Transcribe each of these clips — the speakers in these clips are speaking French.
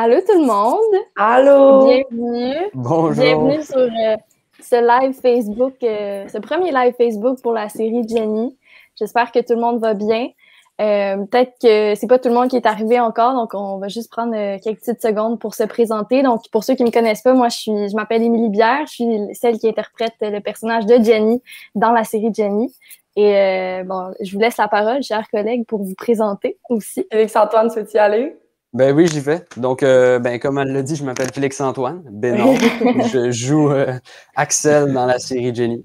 Allô tout le monde, Allô! bienvenue. Bonjour. Bienvenue sur ce live Facebook, ce premier live Facebook pour la série Jenny. J'espère que tout le monde va bien. Peut-être que c'est pas tout le monde qui est arrivé encore, donc on va juste prendre quelques petites secondes pour se présenter. Donc, pour ceux qui me connaissent pas, moi je m'appelle Émilie Bière, je suis celle qui interprète le personnage de Jenny dans la série Jenny. Et bon, je vous laisse la parole, chers collègues, pour vous présenter aussi. Félix-Antoine, souhaites-tu y aller? Ben oui, j'y vais. Donc, comme elle l'a dit, je m'appelle Félix-Antoine Bénard. Je joue Axel dans la série Jenny.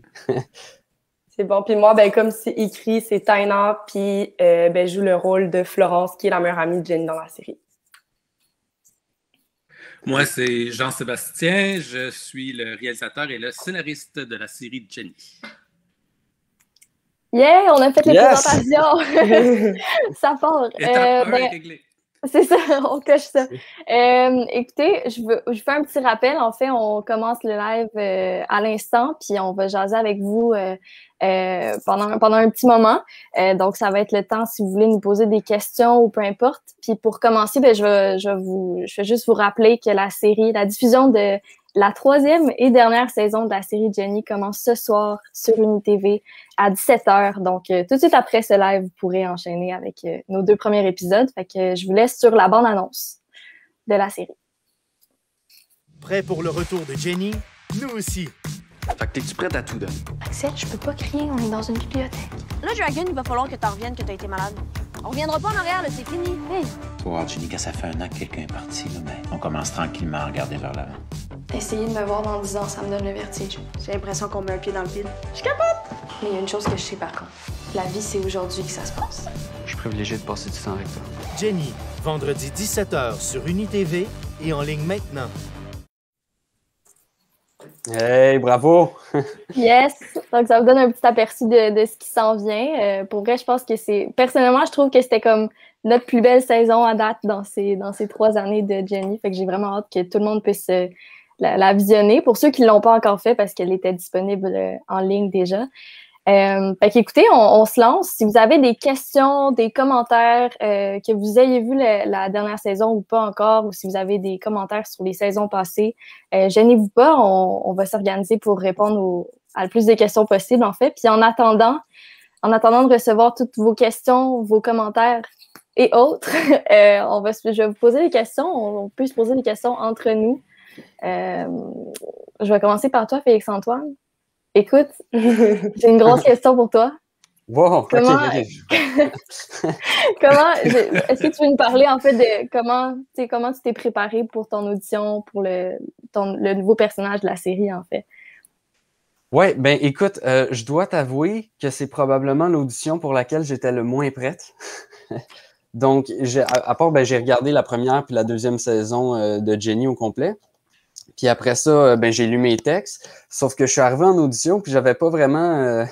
C'est bon. Puis moi, comme c'est écrit, c'est Taina, puis je joue le rôle de Florence, qui est la meilleure amie de Jenny dans la série. Moi, c'est Jean-Sébastien. Je suis le réalisateur et le scénariste de la série Jenny. Yeah, on a fait les présentations! Ça part. Étape 1 est réglée. C'est ça, on coche ça. Écoutez, je fais un petit rappel. En fait, on commence le live à l'instant, puis on va jaser avec vous pendant un petit moment. Donc, ça va être le temps si vous voulez nous poser des questions ou peu importe. Puis pour commencer, je vais juste vous rappeler que la diffusion de la 3e et dernière saison de la série Jenny commence ce soir sur UniTV à 17h. Donc, tout de suite après ce live, vous pourrez enchaîner avec nos 2 premiers épisodes. Fait que je vous laisse sur la bande-annonce de la série. Prêt pour le retour de Jenny? Nous aussi. Fait que t'es-tu prête à tout donner? Axel, je peux pas crier, on est dans une bibliothèque. Là, Dragon, il va falloir que t'en reviennes que t'as été malade. On reviendra pas en arrière, là, c'est fini. Hey. Tu vas voir, Jenny, quand ça fait un an que quelqu'un est parti, là, ben, on commence tranquillement à regarder vers l'avant. Essayer de me voir dans 10 ans, ça me donne le vertige. J'ai l'impression qu'on met un pied dans le vide. Je capote! Mais il y a une chose que je sais par contre. La vie, c'est aujourd'hui que ça se passe. Je suis privilégié de passer du temps avec toi. Jenny, vendredi 17h sur UniTV et en ligne maintenant. Hey, bravo! Yes! Donc, ça vous donne un petit aperçu de ce qui s'en vient. Pour vrai, je pense que personnellement, je trouve que c'était comme notre plus belle saison à date dans ces 3 années de Jenny. Fait que j'ai vraiment hâte que tout le monde puisse la visionner. Pour ceux qui ne l'ont pas encore fait, parce qu'elle était disponible en ligne déjà. Fait qu'écoutez, on se lance. Si vous avez des questions, des commentaires, que vous ayez vu la dernière saison ou pas encore, ou si vous avez des commentaires sur les saisons passées, gênez-vous pas, on va s'organiser pour répondre à le plus de questions possibles, en fait. Puis en attendant de recevoir toutes vos questions, vos commentaires et autres, je vais vous poser des questions. On peut se poser des questions entre nous. Je vais commencer par toi, Félix-Antoine. Écoute, j'ai une grosse question pour toi. Wow, est-ce que tu veux nous parler en fait de comment tu t'es préparé pour ton audition, pour le nouveau personnage de la série en fait? Ouais, ben écoute, je dois t'avouer que c'est probablement l'audition pour laquelle j'étais le moins prête. Donc, j'ai regardé la première puis la 2e saison de Jenny au complet. Puis après ça, j'ai lu mes textes, sauf que je suis arrivé en audition puis j'avais pas vraiment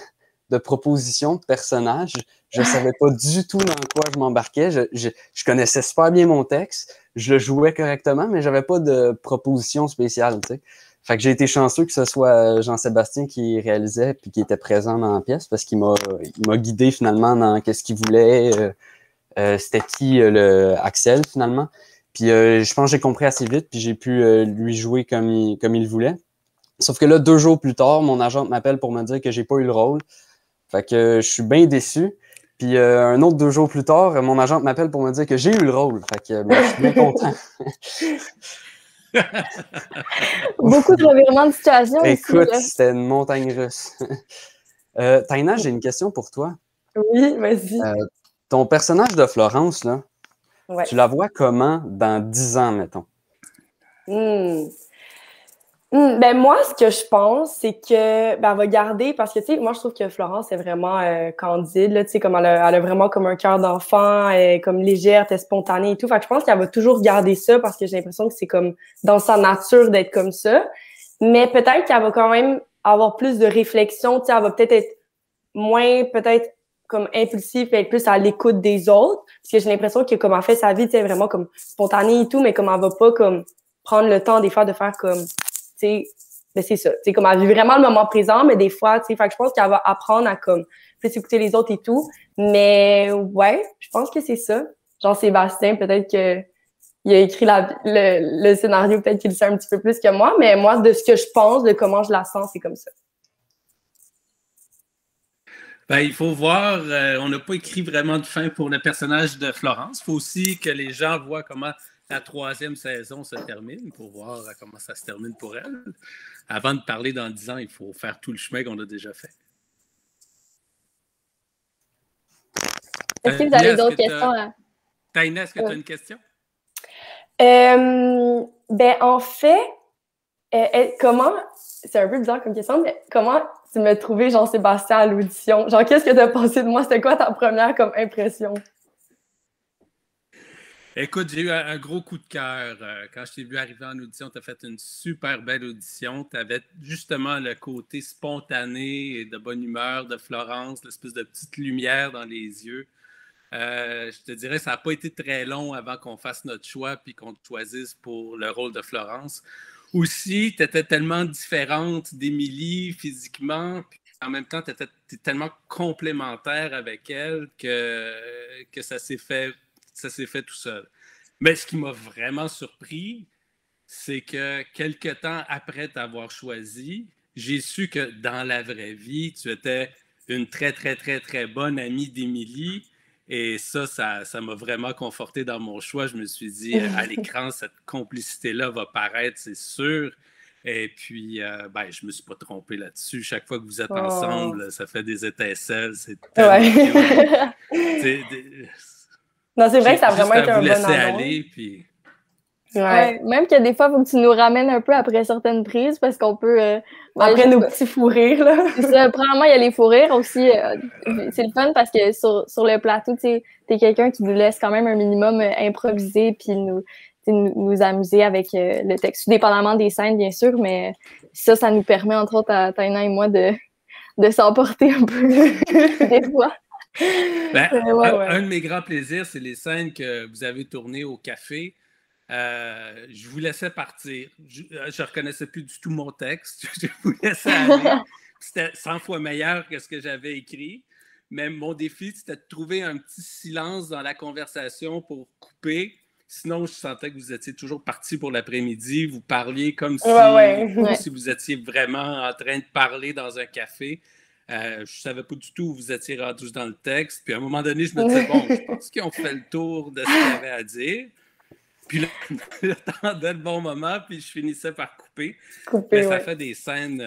de proposition de personnage. Je savais pas du tout dans quoi je m'embarquais. Je connaissais super bien mon texte, je le jouais correctement, mais j'avais pas de proposition spéciale, tu sais. Fait que j'ai été chanceux que ce soit Jean-Sébastien qui réalisait puis qui était présent dans la pièce parce qu'il m'a guidé finalement dans qu'est-ce qu'il voulait. C'était qui le Axel finalement. Puis je pense que j'ai compris assez vite, puis j'ai pu lui jouer comme il voulait. Sauf que là, 2 jours plus tard, mon agente m'appelle pour me dire que j'ai pas eu le rôle. Fait que je suis bien déçu. Puis un autre 2 jours plus tard, mon agente m'appelle pour me dire que j'ai eu le rôle. Fait que je suis bien content. Beaucoup de revirements de situation. Écoute, ici, c'était une montagne russe. Taina, j'ai une question pour toi. Oui, vas-y. Ton personnage de Florence, là, Ouais. tu la vois comment dans 10 ans, mettons? Moi, ce que je pense, c'est que elle va garder, parce que, tu sais, moi, je trouve que Florence est vraiment candide, là, tu sais, comme elle a vraiment comme un cœur d'enfant, comme légère, elle est spontanée et tout. Fait que je pense qu'elle va toujours garder ça parce que j'ai l'impression que c'est comme dans sa nature d'être comme ça. Mais peut-être qu'elle va quand même avoir plus de réflexion, tu sais, elle va peut-être être moins, peut-être, comme impulsif et être plus à l'écoute des autres. Parce que j'ai l'impression que comme elle fait sa vie, tu sais, vraiment comme spontanée et tout, mais comme elle va pas comme prendre le temps des fois de faire comme, tu sais, c'est ça. Tu sais, comme elle vit vraiment le moment présent, mais des fois, tu sais, fait que je pense qu'elle va apprendre à comme plus écouter les autres et tout. Mais ouais, je pense que c'est ça. Jean-Sébastien, peut-être que il a écrit le scénario, peut-être qu'il le sait un petit peu plus que moi, mais moi, de ce que je pense, de comment je la sens, c'est comme ça. Ben, il faut voir, on n'a pas écrit vraiment de fin pour le personnage de Florence. Il faut aussi que les gens voient comment la 3e saison se termine pour voir comment ça se termine pour elle. Avant de parler dans 10 ans, il faut faire tout le chemin qu'on a déjà fait. Est-ce que vous avez d'autres questions? Taïna, est-ce que tu as une question? Ben, en fait, comment, c'est un peu bizarre comme question, mais comment tu m'as trouvé Jean-Sébastien à l'audition? Genre, qu'est-ce que tu as pensé de moi? C'était quoi ta première comme impression? Écoute, j'ai eu un gros coup de cœur. Quand je t'ai vu arriver en audition, tu as fait une super belle audition. Tu avais justement le côté spontané et de bonne humeur de Florence, l'espèce de petite lumière dans les yeux. Je te dirais, ça n'a pas été très long avant qu'on fasse notre choix puis qu'on te choisisse pour le rôle de Florence. Aussi, tu étais tellement différente d'Émilie physiquement, puis en même temps, tu étais tellement complémentaire avec elle que ça s'est fait tout seul. Mais ce qui m'a vraiment surpris, c'est que quelques temps après t'avoir choisi, j'ai su que dans la vraie vie, tu étais une très, très, très, très bonne amie d'Émilie. Et ça m'a vraiment conforté dans mon choix. Je me suis dit, à l'écran, cette complicité-là va paraître, c'est sûr. Et puis, je ne me suis pas trompé là-dessus. Chaque fois que vous êtes ensemble, ça fait des étincelles. C'est tellement Non, c'est vrai que ça a vraiment été un bon laisser amour. aller, puis... Ouais. Même que des fois, il faut que tu nous ramènes un peu après certaines prises parce qu'on peut... après nos petits fous rires, là. C'est ça. Premièrement, il y a les fous rires aussi. C'est le fun parce que sur le plateau, tu sais, t'es quelqu'un qui nous laisse quand même un minimum improviser puis nous amuser avec le texte, dépendamment des scènes, bien sûr, mais ça nous permet, entre autres, à Taïna et moi, de s'emporter un peu des fois. Un de mes grands plaisirs, c'est les scènes que vous avez tournées au café. Je vous laissais partir. Je ne reconnaissais plus du tout mon texte. Je vous laissais aller. C'était 100 fois meilleur que ce que j'avais écrit. Mais mon défi, c'était de trouver un petit silence dans la conversation pour couper. Sinon, je sentais que vous étiez toujours parti pour l'après-midi. Vous parliez comme si vous étiez vraiment en train de parler dans un café. Je ne savais pas du tout où vous étiez rendus dans le texte. Puis à un moment donné, je me disais, bon, je pense qu'ils ont fait le tour de ce qu'il y avait à dire. Puis là, j'attendais le bon moment, puis je finissais par couper. Mais ça fait des scènes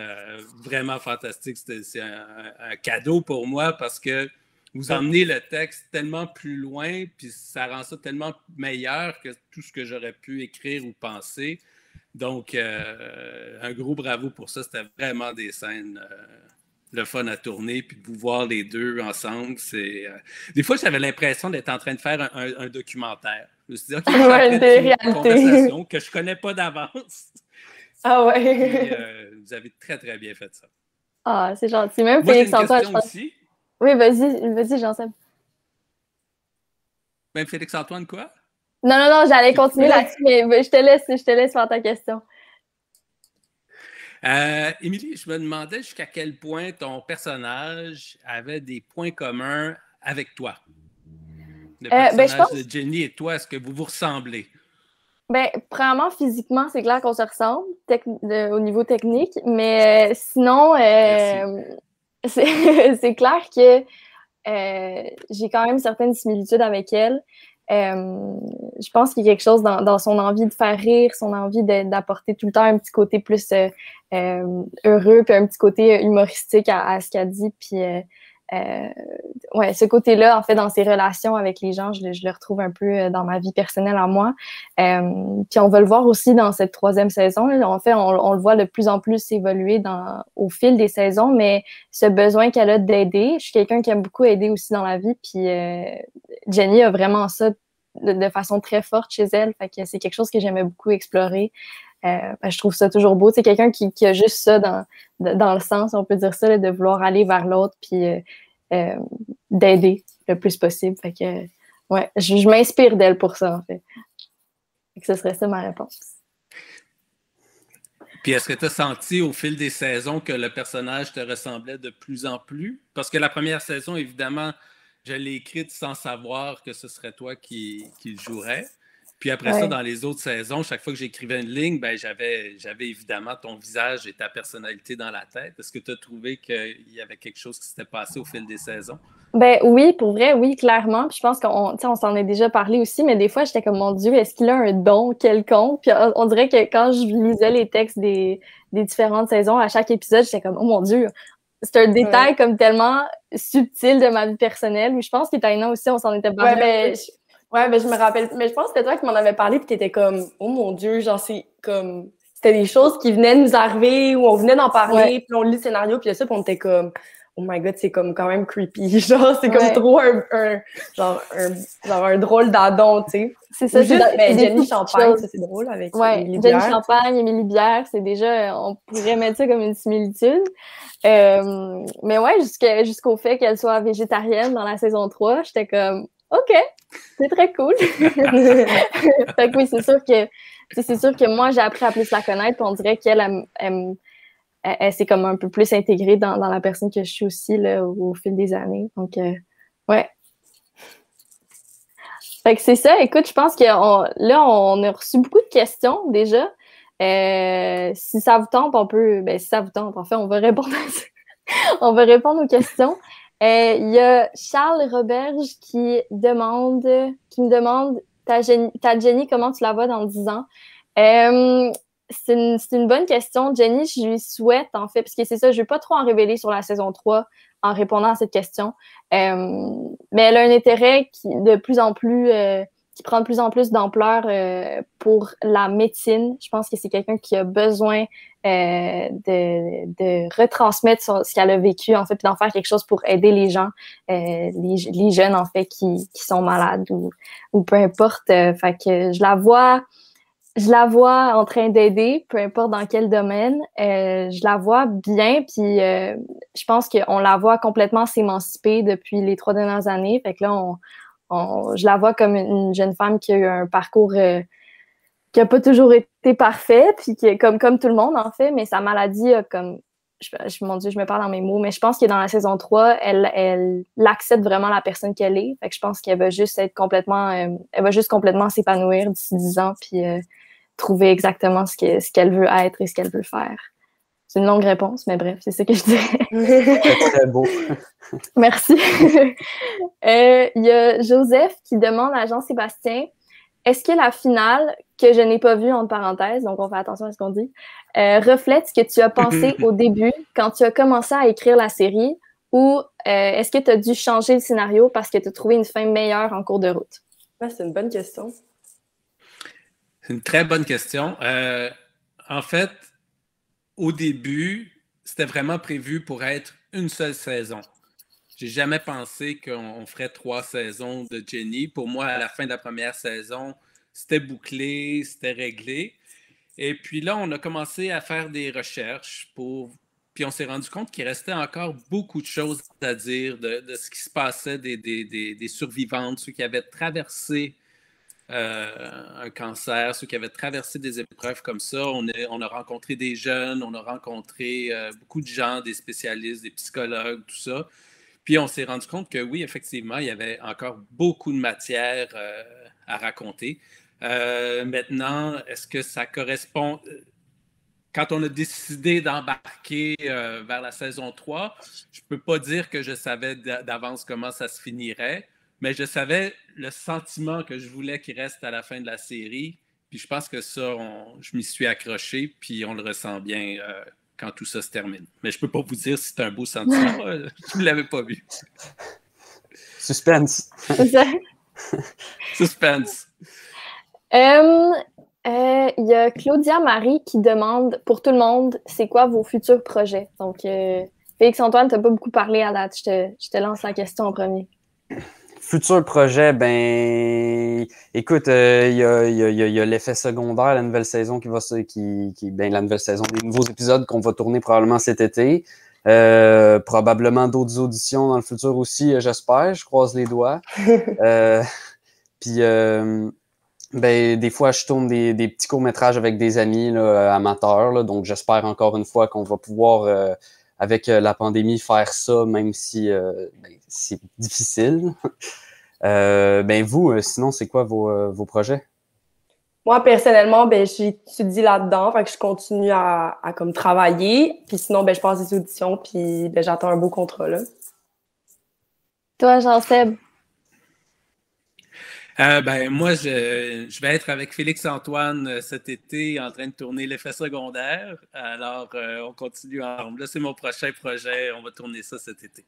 vraiment fantastiques. C'est un cadeau pour moi parce que vous emmenez le texte tellement plus loin, puis ça rend ça tellement meilleur que tout ce que j'aurais pu écrire ou penser. Donc, un gros bravo pour ça. C'était vraiment des scènes... le fun à tourner, puis de vous voir les deux ensemble, c'est... Des fois, j'avais l'impression d'être en train de faire un documentaire. Je me suis dit, OK, une conversation que je ne connais pas d'avance. Ah ouais. Puis, vous avez très, très bien fait ça. Ah, c'est gentil. Même moi, Félix-Antoine, je pense... aussi. Oui, vas-y, Jean-Seb. Même Félix-Antoine, quoi? Non, j'allais continuer là-dessus, mais je te laisse faire ta question. Émilie, je me demandais jusqu'à quel point ton personnage avait des points communs avec toi. Le personnage de Jenny et toi, est-ce que vous vous ressemblez? Premièrement, physiquement, c'est clair qu'on se ressemble au niveau technique, mais sinon, c'est clair que j'ai quand même certaines similitudes avec elle. Je pense qu'il y a quelque chose dans son envie de faire rire, son envie d'apporter tout le temps un petit côté plus heureux, puis un petit côté humoristique à ce qu'elle dit. Puis, ce côté-là, en fait, dans ses relations avec les gens, je le retrouve un peu dans ma vie personnelle à moi. Puis on va le voir aussi dans cette 3e saison. Là. En fait, on le voit de plus en plus évoluer au fil des saisons, mais ce besoin qu'elle a d'aider, je suis quelqu'un qui aime beaucoup aider aussi dans la vie, puis Jenny a vraiment ça de façon très forte chez elle, fait que c'est quelque chose que j'aimais beaucoup explorer. Je trouve ça toujours beau. C'est quelqu'un qui a juste ça dans le sens, on peut dire ça, là, de vouloir aller vers l'autre puis d'aider le plus possible. Fait que, je m'inspire d'elle pour ça, en fait. Fait que ce serait ça ma réponse. Puis est-ce que tu as senti au fil des saisons que le personnage te ressemblait de plus en plus? Parce que la première saison, évidemment, je l'ai écrite sans savoir que ce serait toi qui le jouerais. Puis après ça, dans les autres saisons, chaque fois que j'écrivais une ligne, ben, j'avais évidemment ton visage et ta personnalité dans la tête. Est-ce que tu as trouvé qu'il y avait quelque chose qui s'était passé au fil des saisons? Ben oui, pour vrai, oui, clairement. Puis je pense qu'on s'en est déjà parlé aussi, mais des fois, j'étais comme, mon Dieu, est-ce qu'il a un don quelconque? Puis on dirait que quand je lisais les textes des différentes saisons, à chaque épisode, j'étais comme, oh mon Dieu, c'est un détail comme tellement subtil de ma vie personnelle. Où je pense qu'Itaïna aussi, on s'en était parlé. Ben, je me rappelle. Mais je pense que c'était toi qui m'en avais parlé, puis t'étais comme, oh mon Dieu, genre, c'est comme. C'était des choses qui venaient nous arriver, ou on venait d'en parler, puis on lit le scénario, puis ça, puis on était comme, oh my god, c'est comme quand même creepy. Genre, c'est comme trop un drôle d'adon, tu sais. C'est ça. Jenny Champagne, ça, c'est drôle avec Émilie Bière. Jenny Champagne, Émilie Bière, c'est déjà, on pourrait mettre ça comme une similitude. Mais ouais, jusqu'au fait qu'elle soit végétarienne dans la saison 3, j'étais comme, OK, c'est très cool. Fait que oui, c'est sûr que moi, j'ai appris à plus la connaître, puis on dirait qu'elle elle s'est comme un peu plus intégrée dans la personne que je suis aussi là, au fil des années. Donc, ouais. Fait que c'est ça. Écoute, je pense on a reçu beaucoup de questions déjà. Si ça vous tente, si ça vous tente, en fait, on va répondre à ça. On va répondre aux questions. Il y a Charles Roberge qui me demande ta Jenny, comment tu la vois dans 10 ans? C'est une bonne question. Jenny, je lui souhaite, en fait, parce que c'est ça, je ne vais pas trop en révéler sur la saison 3 en répondant à cette question. Mais elle a un intérêt qui prend de plus en plus d'ampleur pour la médecine. Je pense que c'est quelqu'un qui a besoin de retransmettre ce qu'elle a vécu, en fait, puis d'en faire quelque chose pour aider les gens, les jeunes, en fait, qui sont malades ou peu importe. Fait que je la vois en train d'aider, peu importe dans quel domaine. Je la vois bien, puis je pense qu'on la voit complètement s'émanciper depuis les 3 dernières années. Fait que là, je la vois comme une jeune femme qui a eu un parcours qui n'a pas toujours été parfait, puis qui est comme tout le monde, en fait, mais sa maladie a comme... mon Dieu, je me parle dans mes mots, mais je pense que dans la saison 3, elle accepte vraiment la personne qu'elle est. Fait que je pense qu'elle va juste être complètement... elle va juste complètement s'épanouir d'ici 10 ans, puis trouver exactement ce qu'elle veut être et ce qu'elle veut faire. C'est une longue réponse, mais bref, c'est ça que je dirais. C'est très beau. Merci. Il y a Joseph qui demande à Jean-Sébastien, est-ce que la finale, que je n'ai pas vue entre parenthèses, donc on fait attention à ce qu'on dit, reflète ce que tu as pensé au début quand tu as commencé à écrire la série, ou est-ce que tu as dû changer le scénario parce que tu as trouvé une fin meilleure en cours de route? C'est une bonne question. C'est une très bonne question. En fait, au début, c'était vraiment prévu pour être une seule saison. J'ai jamais pensé qu'on ferait 3 saisons de Jenny. Pour moi, à la fin de la première saison, c'était bouclé, c'était réglé. Et puis là, on a commencé à faire des recherches puis on s'est rendu compte qu'il restait encore beaucoup de choses à dire de ce qui se passait des survivantes, ceux qui avaient traversé un cancer, ceux qui avaient traversé des épreuves comme ça. On a rencontré des jeunes, on a rencontré beaucoup de gens, des spécialistes, des psychologues, tout ça. Puis on s'est rendu compte que oui, effectivement, il y avait encore beaucoup de matière à raconter. Maintenant, est-ce que ça correspond... Quand on a décidé d'embarquer vers la saison 3, je ne peux pas dire que je savais d'avance comment ça se finirait, mais je savais le sentiment que je voulais qu'il reste à la fin de la série. Puis je pense que ça, je m'y suis accroché, puis on le ressent bien quand tout ça se termine. Mais je ne peux pas vous dire si c'est un beau sentiment. Je ne l'avais pas vu. Suspense. Suspense. Il y a Claudia Marie qui demande, pour tout le monde, c'est quoi vos futurs projets? Donc, Félix-Antoine, tu n'as pas beaucoup parlé à date. Je te lance la question en premier. Futur projet, écoute, il y a l'effet secondaire, la nouvelle saison la nouvelle saison, des nouveaux épisodes qu'on va tourner probablement cet été. Probablement d'autres auditions dans le futur aussi, j'espère, je croise les doigts. Puis, des fois, je tourne des petits courts-métrages avec des amis là, amateurs, là, donc j'espère encore une fois qu'on va pouvoir, avec la pandémie, faire ça, même si c'est difficile. Vous, sinon, c'est quoi vos projets? Moi, personnellement, ben, j'étudie là-dedans, fait que je continue à comme travailler. Puis sinon, ben, je passe des auditions, puis ben, j'attends un beau contrat, là. Toi, Jean-Seb? Ben, moi, je vais être avec Félix-Antoine cet été en train de tourner l'effet secondaire. Alors, on continue ensemble. Là, c'est mon prochain projet. On va tourner ça cet été.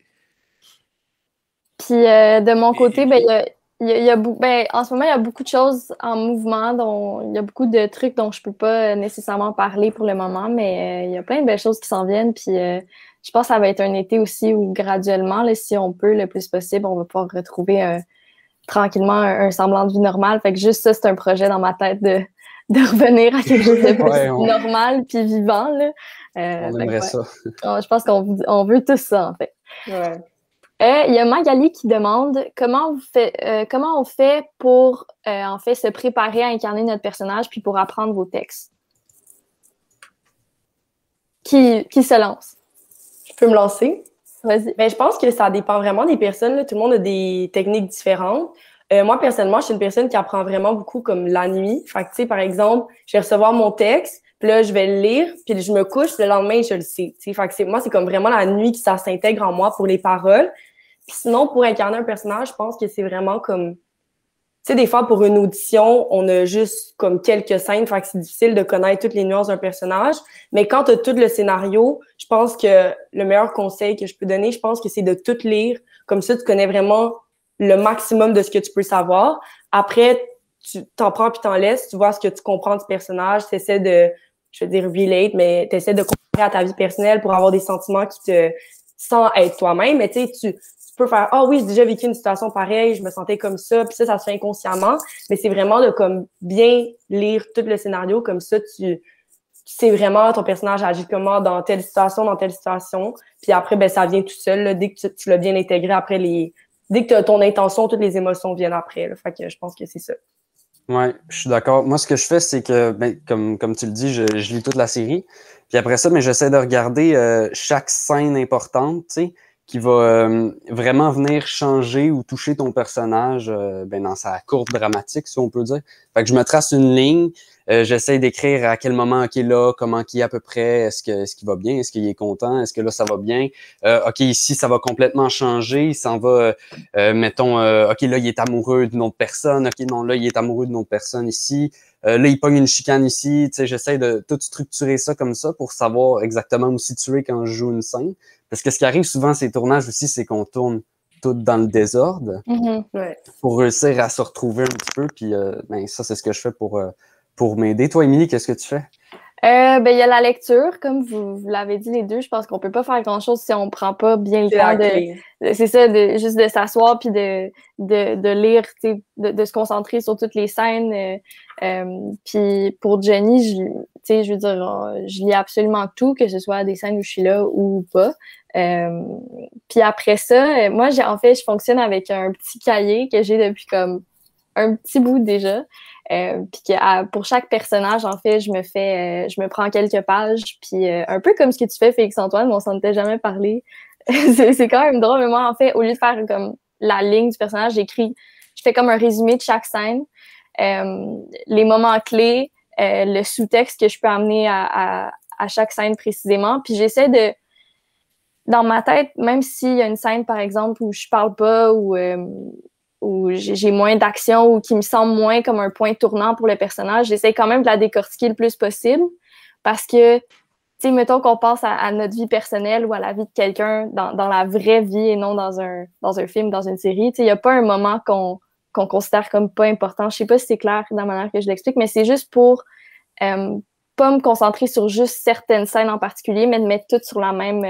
Puis de mon côté, ben, en ce moment, il y a beaucoup de choses en mouvement, il y a beaucoup de trucs dont je peux pas nécessairement parler pour le moment, mais il y a plein de belles choses qui s'en viennent. Puis je pense que ça va être un été aussi où graduellement, là, si on peut, le plus possible, on va pouvoir retrouver tranquillement un semblant de vie normale. Fait que juste ça, c'est un projet dans ma tête de revenir à quelque chose de plus normal puis vivant. Là. On aimerait ça. Je pense qu'on veut tous ça, en fait. Ouais. Il y a Magali qui demande comment on fait pour en fait se préparer à incarner notre personnage puis pour apprendre vos textes. Qui se lance? Je peux me lancer? Vas-y. Ben, je pense que ça dépend vraiment des personnes, là. Tout le monde a des techniques différentes. Moi, personnellement, je suis une personne qui apprend vraiment beaucoup comme la nuit. Fait que, tu sais, par exemple, je vais recevoir mon texte, puis là, je vais le lire, puis je me couche, puis le lendemain, je le sais. Tu sais, fait que moi, c'est comme vraiment la nuit que ça s'intègre en moi pour les paroles. Puis sinon, pour incarner un personnage, je pense que c'est vraiment comme... Tu sais, des fois, pour une audition, on a juste comme quelques scènes, fait que c'est difficile de connaître toutes les nuances d'un personnage. Mais quand tu as tout le scénario, je pense que le meilleur conseil que je peux donner, je pense que c'est de tout lire. Comme ça, tu connais vraiment le maximum de ce que tu peux savoir. Après, tu t'en prends puis t'en laisses, tu vois ce que tu comprends du personnage, tu essaies de, je veux dire relate, mais tu essaies de comparer à ta vie personnelle pour avoir des sentiments qui te... sans être toi-même. Mais tu sais, tu peux faire « Ah oui, j'ai déjà vécu une situation pareille, je me sentais comme ça », puis ça se fait inconsciemment. Mais c'est vraiment de comme bien lire tout le scénario, comme ça, tu sais vraiment ton personnage agit comment dans telle situation. Puis après, ben ça vient tout seul, là, dès que tu l'as bien intégré après dès que tu as ton intention, toutes les émotions viennent après. Là. Fait que je pense que c'est ça. Ouais, je suis d'accord. Moi, ce que je fais, c'est que, ben, comme tu le dis, je lis toute la série. Puis après ça, mais j'essaie de regarder chaque scène importante, tu sais, qui va vraiment venir changer ou toucher ton personnage ben, dans sa courbe dramatique, si on peut dire. Fait que je me trace une ligne, j'essaie d'écrire à quel moment il est là, comment il est à peu près, est-ce qu'il va bien, est-ce qu'il est content, est-ce que là ça va bien, ok, ici ça va complètement changer, il s'en va, mettons, ok, là il est amoureux d'une autre personne, ok, non, là il est amoureux d'une autre personne ici, là il pogne une chicane ici, tu sais, j'essaie de tout structurer ça comme ça pour savoir exactement où situer quand je joue une scène. Parce que ce qui arrive souvent ces tournages aussi, c'est qu'on tourne tout dans le désordre pour réussir à se retrouver un petit peu. Puis ben, ça, c'est ce que je fais pour m'aider. Toi, Émilie, qu'est-ce que tu fais? Ben, il y a la lecture, comme vous l'avez dit les deux. Je pense qu'on peut pas faire grand-chose si on prend pas bien le temps c'est ça, juste de s'asseoir puis de lire, de se concentrer sur toutes les scènes. Puis pour Jenny, je veux dire, je lis absolument tout, que ce soit des scènes où je suis là ou pas. Puis après ça, moi, je fonctionne avec un petit cahier que j'ai depuis comme un petit bout déjà. Puis pour chaque personnage, en fait, je me prends quelques pages, puis un peu comme ce que tu fais, Félix-Antoine, mais on s'en était jamais parlé. c'est quand même drôle, mais moi, en fait, au lieu de faire comme la ligne du personnage, je fais comme un résumé de chaque scène, les moments clés, le sous-texte que je peux amener à chaque scène précisément, puis j'essaie de, dans ma tête, même s'il y a une scène, par exemple, où je parle pas, où j'ai moins d'action ou qui me semble moins comme un point tournant pour le personnage, j'essaie quand même de la décortiquer le plus possible parce que, tu sais, mettons qu'on pense à notre vie personnelle ou à la vie de quelqu'un dans la vraie vie et non dans un film, dans une série, tu sais, il n'y a pas un moment qu'on considère comme pas important. Je sais pas si c'est clair dans la manière que je l'explique, mais c'est juste pour pas me concentrer sur juste certaines scènes en particulier, mais de mettre toutes sur la même...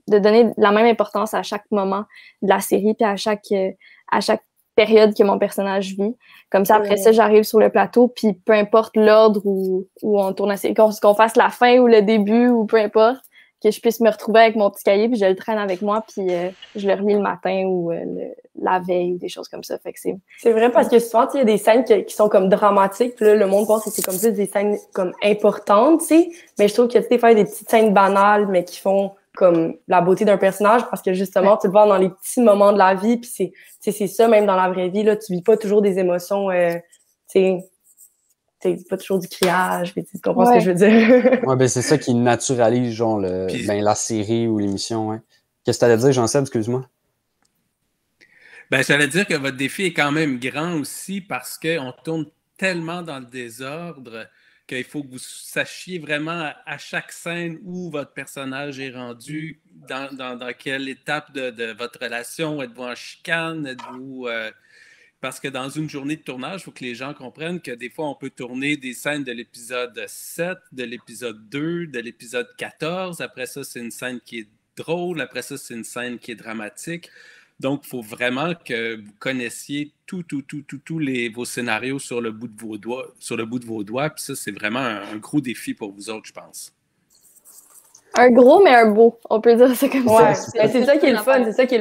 de donner la même importance à chaque moment de la série puis à chaque période que mon personnage vit. Comme ça, après ça, j'arrive sur le plateau, puis peu importe l'ordre où on tourne, qu'on fasse la fin ou le début, ou peu importe, que je puisse me retrouver avec mon petit cahier, puis je le traîne avec moi, puis je le relis le matin ou la veille, ou des choses comme ça. Fait que c'est vrai, parce que souvent, il y a des scènes qui sont comme dramatiques, puis là, le monde pense que c'est comme plus des scènes comme importantes, tu sais, mais je trouve que des fois, il y a des petites scènes banales, mais qui font comme la beauté d'un personnage, parce que justement, tu le vois dans les petits moments de la vie, puis c'est ça, même dans la vraie vie, là, tu vis pas toujours des émotions, tu sais, pas toujours du criage, mais tu comprends ce que je veux dire. Ouais, ben c'est ça qui naturalise, genre, la série ou l'émission, ouais. Qu'est-ce que t'allais dire, Jean-Seb, excuse-moi? Ben, j'allais dire que votre défi est quand même grand aussi parce qu'on tourne tellement dans le désordre qu'il faut que vous sachiez vraiment à chaque scène où votre personnage est rendu, dans quelle étape de votre relation. Êtes-vous en chicane? Êtes-vous... parce que dans une journée de tournage, il faut que les gens comprennent que des fois, on peut tourner des scènes de l'épisode 7, de l'épisode 2, de l'épisode 14. Après ça, c'est une scène qui est drôle. Après ça, c'est une scène qui est dramatique. Donc, il faut vraiment que vous connaissiez tous vos scénarios sur le bout de vos doigts. Puis ça, c'est vraiment un gros défi pour vous autres, je pense. Un gros, mais un beau. On peut dire ça comme ça. C'est ça qui est le fun. C'est ça qui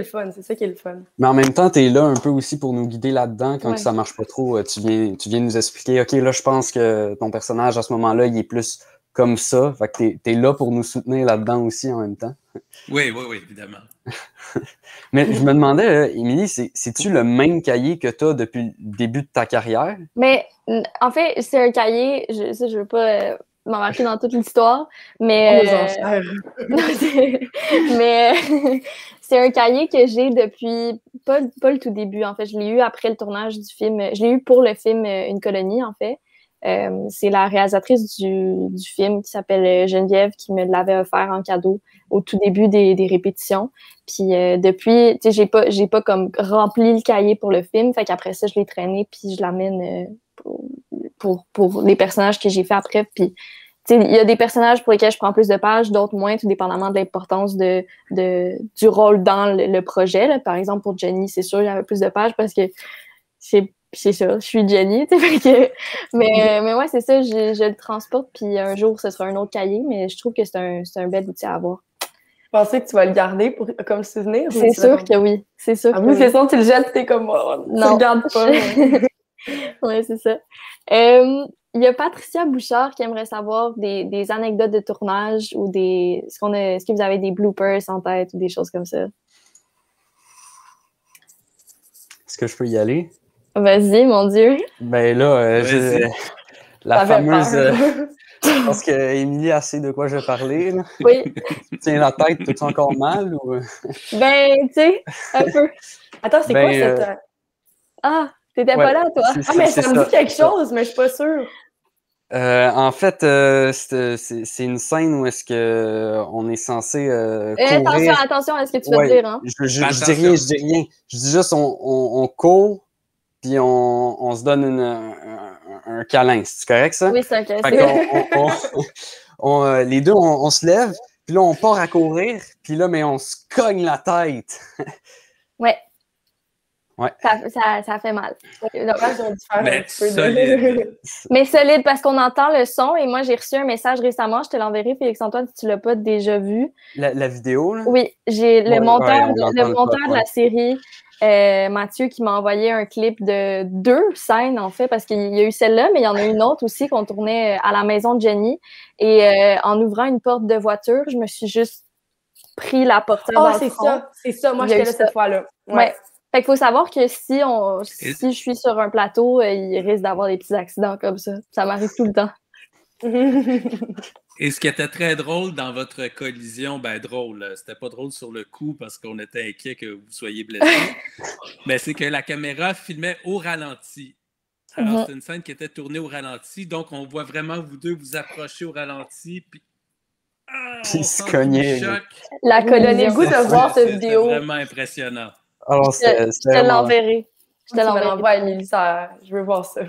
est le fun. Mais en même temps, tu es là un peu aussi pour nous guider là-dedans. Quand ça marche pas trop, tu viens nous expliquer, OK, là, je pense que ton personnage, à ce moment-là, il est plus comme ça. Fait que t'es là pour nous soutenir là-dedans aussi en même temps. Oui, évidemment. Mais je me demandais, Émilie, c'est-tu le même cahier que tu as depuis le début de ta carrière? Mais en fait, c'est un cahier, je veux pas m'embarquer dans toute l'histoire, mais mais c'est un cahier que j'ai depuis pas le tout début. En fait, je l'ai eu après le tournage du film. Je l'ai eu pour le film Une colonie, en fait. C'est la réalisatrice du film qui s'appelle Geneviève qui me l'avait offert en cadeau au tout début des répétitions. Puis depuis, tu sais, j'ai pas comme rempli le cahier pour le film. Fait qu'après ça, je l'ai traîné puis je l'amène pour les personnages que j'ai fait après. Puis tu sais, il y a des personnages pour lesquels je prends plus de pages, d'autres moins, tout dépendamment de l'importance du rôle dans le projet. Là. Par exemple, pour Jenny, c'est sûr, il y avait plus de pages parce que c'est ça, je suis Jenny, tu sais, mais ouais, c'est ça, je le transporte, puis un jour, ce sera un autre cahier, mais je trouve que c'est un bel outil à avoir. Tu pensais que tu vas le garder comme souvenir? C'est sûr que oui, c'est sûr que oui. C'est sûr, tu le jettes, t'es comme, oh, tu le gardes pas. Oui, c'est ça. Il y a Patricia Bouchard qui aimerait savoir des anecdotes de tournage ou est-ce que vous avez des bloopers en tête ou des choses comme ça? Est-ce que je peux y aller? Vas-y, mon Dieu. Ben là, la fameuse... je pense qu'Émilie a assez de quoi je vais parler. Là. Oui. Tu tiens la tête, t'as-tu encore mal? Ou... Ben, tu sais, un peu. Attends, c'est quoi cette... Ah, t'étais pas là, toi? Mais ça me dit quelque chose, mais je suis pas sûre. En fait, c'est une scène où est-ce qu'on est censé courir. Attention à ce que tu vas dire. Hein? Je dis rien. Je dis juste on court, puis on se donne un câlin. C'est correct, ça? Oui, c'est un câlin. Les deux, on se lève, puis là, on part à courir, puis là, mais on se cogne la tête. Ouais. Ouais. Ça fait mal. Solide. Mais solide parce qu'on entend le son et moi j'ai reçu un message récemment, je te l'enverrai Félix-Antoine si tu l'as pas déjà vu. La vidéo là? Oui, j'ai le monteur de la série Mathieu qui m'a envoyé un clip de 2 scènes en fait parce qu'il y a eu celle-là mais il y en a une autre aussi qu'on tournait à la maison de Jenny et en ouvrant une porte de voiture, je me suis juste pris la portière dans le front. C'est ça, moi j'étais là cette fois-là. Ouais. Fait qu'il faut savoir que si je suis sur un plateau, il risque d'avoir des petits accidents comme ça. Ça m'arrive tout le temps. Et ce qui était très drôle dans votre collision, drôle, c'était pas drôle sur le coup parce qu'on était inquiet que vous soyez blessé, mais c'est que la caméra filmait au ralenti. Alors, c'est une scène qui était tournée au ralenti, donc on voit vraiment vous deux vous approcher au ralenti, puis on se cognait. La collision. Goût de voir cette vidéo. C'est vraiment impressionnant. Alors, je te l'enverrai. Je te l'envoie, Émilie, je veux voir ça.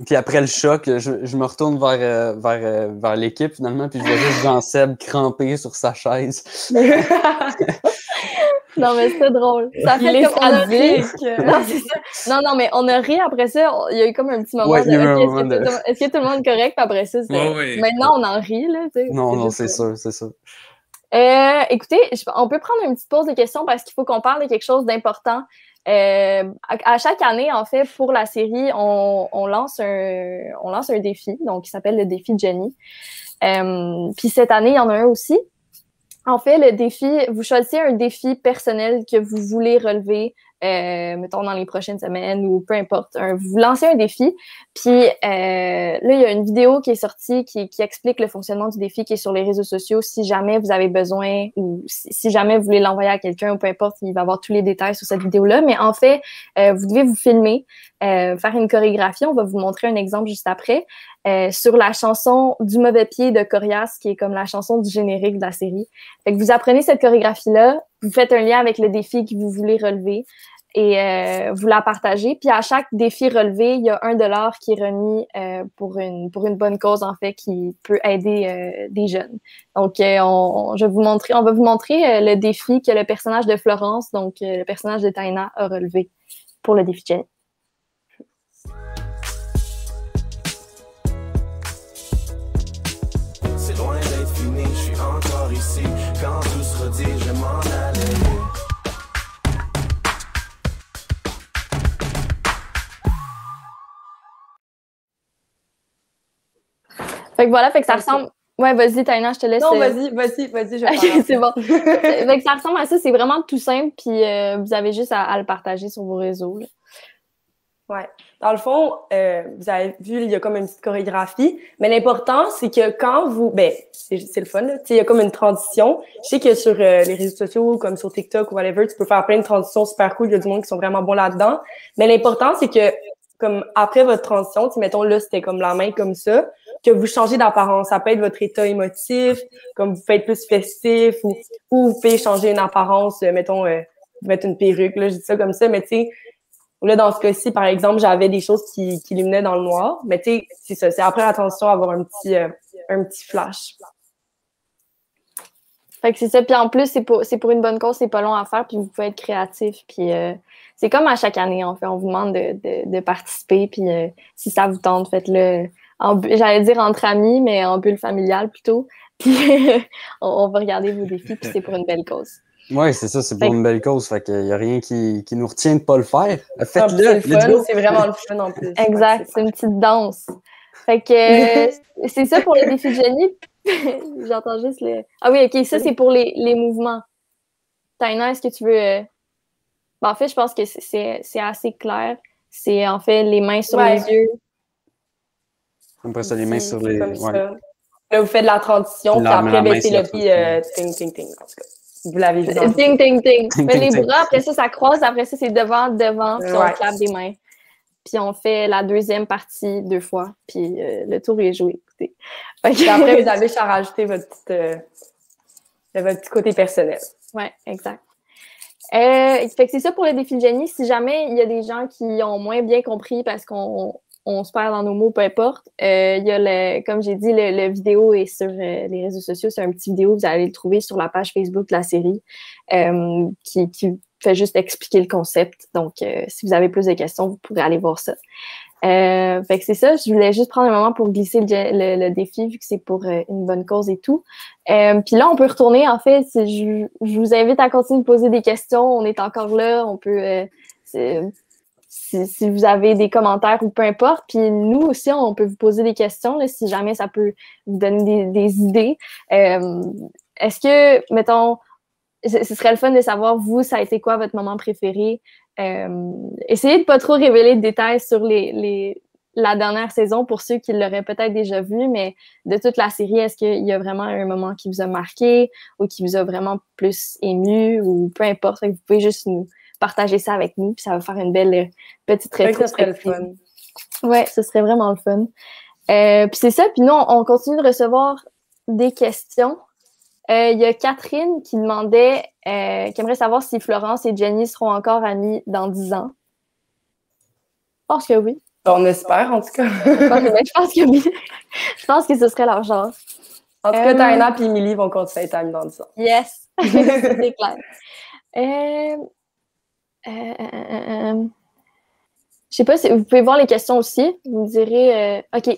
Puis après le choc, je me retourne vers l'équipe finalement, puis je vois juste Jean-Seb crampé sur sa chaise. Non, mais c'est drôle. Ça fait comme on a ri. Non, c'est ça. Non, mais on a ri après ça. Il y a eu comme un petit moment de est-ce que tout le monde est correct? Puis après ça, maintenant on en rit. Là, tu sais. Non, c'est sûr, c'est sûr. Écoutez, on peut prendre une petite pause de questions parce qu'il faut qu'on parle de quelque chose d'important. À chaque année, en fait, pour la série, on lance un défi, donc qui s'appelle le défi Jenny. Puis cette année, il y en a un aussi. En fait, le défi, vous choisissez un défi personnel que vous voulez relever mettons dans les prochaines semaines ou peu importe. Vous lancez un défi, puis là, il y a une vidéo qui est sortie qui explique le fonctionnement du défi qui est sur les réseaux sociaux. Si jamais vous avez besoin ou si jamais vous voulez l'envoyer à quelqu'un ou peu importe, il va avoir tous les détails sur cette vidéo-là. Mais en fait, vous devez vous filmer, faire une chorégraphie. On va vous montrer un exemple juste après. Sur la chanson Du mauvais pied de Corias, qui est comme la chanson du générique de la série. Fait que vous apprenez cette chorégraphie-là, vous faites un lien avec le défi que vous voulez relever et vous la partagez. Puis à chaque défi relevé, il y a $1 qui est remis pour une bonne cause, en fait, qui peut aider des jeunes. Donc, on va vous montrer le défi que le personnage de Florence, donc le personnage de Taina, a relevé pour le défi Jenny. Loin d'être fini, je suis encore ici. Quand tout sera dit, je m'en aller. Fait que voilà, fait que ça ressemble. Ouais, vas-y, Taina, je te laisse. Non, vas-y, je vais Ok, c'est bon. Fait que ça ressemble à ça, c'est vraiment tout simple, puis vous avez juste à le partager sur vos réseaux. Là. Ouais. Dans le fond, vous avez vu, il y a comme une petite chorégraphie, mais l'important, c'est que quand vous... c'est le fun, là. Il y a comme une transition. Je sais que sur les réseaux sociaux, comme sur TikTok ou whatever, tu peux faire plein de transitions super cool. Il y a du monde qui sont vraiment bons là-dedans. Mais l'important, c'est que, comme après votre transition, mettons là, c'était comme la main comme ça, que vous changez d'apparence. Ça peut être votre état émotif, comme vous faites plus festif, ou vous pouvez changer une apparence, mettons, vous mettre une perruque, là, je dis ça comme ça, mais tu sais, là, dans ce cas-ci, par exemple, j'avais des choses qui illuminaient dans le noir. Mais tu sais, c'est ça. C'est après la transition, avoir un petit flash. Fait que c'est ça. Puis en plus, c'est pour une bonne cause, c'est pas long à faire, puis vous pouvez être créatif. Puis c'est comme à chaque année, en fait. On vous demande de participer, puis si ça vous tente, faites-le. J'allais dire entre amis, mais en bulle familiale plutôt. Puis on va regarder vos défis, puis c'est pour une belle cause. Oui, c'est ça, c'est pour une belle cause. Fait qu'il n'y a rien qui nous retient de ne pas le faire. Faites-le. C'est vraiment le fun en plus. Exact, c'est une petite danse. Fait que c'est ça pour le défi de Jenny. J'entends juste le... Ah oui, OK, ça c'est pour les mouvements. Taina, est-ce que tu veux... en fait, je pense que c'est assez clair. C'est en fait les mains sur les yeux. Après ça, les mains sur les... Comme ça. Là, vous faites la transition, puis après, c'est le petit ting-ting-ting, en tout cas. Vous l'avez vu. Ting, ting, ting. Mais les bras, après ça croise. Après ça, c'est devant, puis on clappe des mains. Puis on fait la deuxième partie 2 fois. Puis le tour est joué. Écoutez. Puis après, vous avez à rajouter votre petit côté personnel. Oui, exact. Fait que c'est ça pour le défi de Jenny. Si jamais il y a des gens qui ont moins bien compris parce qu'on se perd dans nos mots, peu importe. Il y a comme j'ai dit, le vidéo est sur les réseaux sociaux. C'est un petit vidéo, vous allez le trouver sur la page Facebook de la série qui fait juste expliquer le concept. Donc, si vous avez plus de questions, vous pourrez aller voir ça. Fait que c'est ça, je voulais juste prendre un moment pour glisser le défi vu que c'est pour une bonne cause et tout. Puis là, on peut retourner. En fait, je vous invite à continuer de poser des questions. On est encore là. On peut... Si vous avez des commentaires ou peu importe. Puis nous aussi, on peut vous poser des questions là, si jamais ça peut vous donner des idées. Est-ce que, mettons, ce serait le fun de savoir, vous, ça a été quoi votre moment préféré? Essayez de pas trop révéler de détails sur la dernière saison pour ceux qui l'auraient peut-être déjà vu, mais de toute la série, est-ce qu'il y a vraiment un moment qui vous a marqué ou qui vous a vraiment plus ému ou peu importe? Vous pouvez juste nous partager ça avec nous, puis ça va faire une belle petite rétrospective. Ça serait le fun. Ouais, ce serait vraiment le fun. Puis c'est ça, puis nous, on continue de recevoir des questions. Il y a Catherine qui demandait, qui aimerait savoir si Florence et Jenny seront encore amies dans 10 ans. Je pense que oui. On espère, en tout cas. Je pense que oui. Je pense que ce serait leur genre. En tout cas, Taina et Emily vont continuer à être amies dans 10 ans. Yes, c'est clair. Je sais pas si vous pouvez voir les questions aussi. Vous me direz... OK.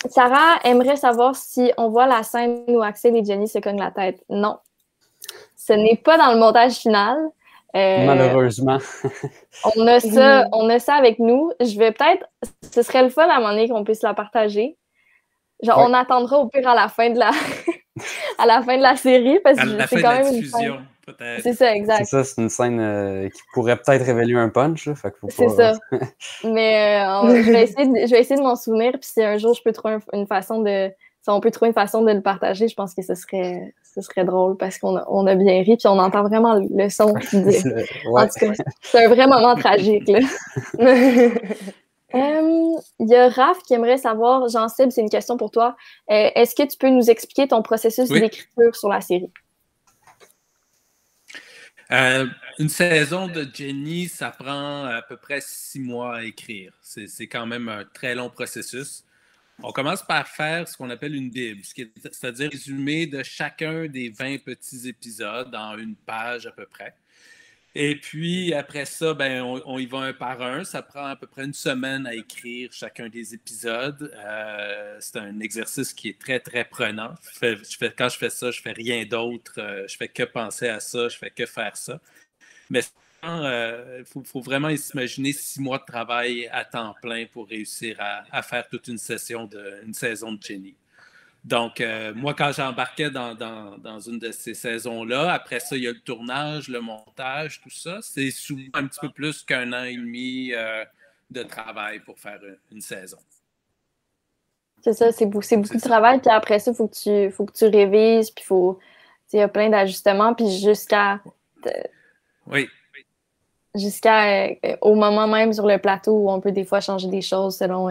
Sarah aimerait savoir si on voit la scène où Axel et Jenny se cognent la tête. Non. Ce n'est pas dans le montage final. Malheureusement. on a ça avec nous. Ce serait le fun à un moment donné qu'on puisse la partager. Genre, on attendra au pire à la fin de la série parce que c'est quand même une fin. peut-être. C'est ça, exact. C'est ça, c'est une scène qui pourrait peut-être révéler un punch. Là, fait qu'il faut C'est pas... ça. Mais je vais essayer de m'en souvenir. Puis si un jour je peux trouver une façon de... Si on peut trouver une façon de le partager, je pense que ce serait drôle parce qu'on a bien ri. Puis on entend vraiment le son. Ouais. En tout cas, c'est un vrai moment tragique. Là. Il y a Raph qui aimerait savoir, Jean-Seb, c'est une question pour toi. Est-ce que tu peux nous expliquer ton processus d'écriture sur la série? Une saison de Jenny, ça prend à peu près 6 mois à écrire. C'est quand même un très long processus. On commence par faire ce qu'on appelle une bible, c'est-à-dire résumé de chacun des 20 petits épisodes en une page à peu près. Et puis, après ça, ben, on y va un par un. Ça prend à peu près une semaine à écrire chacun des épisodes. C'est un exercice qui est très, très prenant. Quand je fais ça, je fais rien d'autre. Je fais que penser à ça, je fais que faire ça. Mais il faut vraiment s'imaginer 6 mois de travail à temps plein pour réussir à faire toute une saison de Jenny. Donc, moi, quand j'embarquais dans une de ces saisons-là, après ça, il y a le tournage, le montage, tout ça. C'est souvent un petit peu plus qu'1 an et demi de travail pour faire une saison. C'est ça, c'est beaucoup de travail. Puis après ça, il faut que tu révises, puis il y a plein d'ajustements, puis jusqu'au moment même sur le plateau où on peut des fois changer des choses selon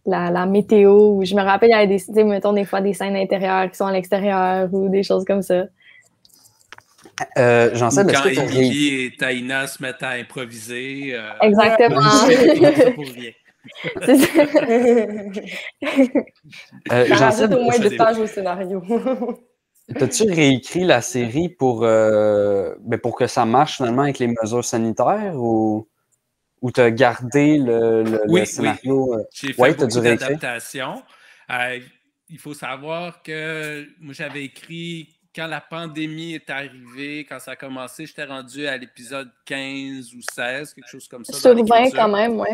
la météo. Je me rappelle, il y avait mettons, des fois des scènes intérieures qui sont à l'extérieur ou des choses comme ça. J'en sais, quand Émilie et Taïna se mettent à improviser. Exactement. Ça pour rien. C'est ça. J'en sais au moins 2 pages au scénario. T'as-tu réécrit la série pour que ça marche finalement avec les mesures sanitaires ou t'as gardé le scénario? Oui, j'ai fait beaucoup d'adaptations. Il faut savoir que moi, j'avais écrit quand la pandémie est arrivée, quand ça a commencé, j'étais rendu à l'épisode 15 ou 16, quelque chose comme ça. Sur 20 quand même, oui.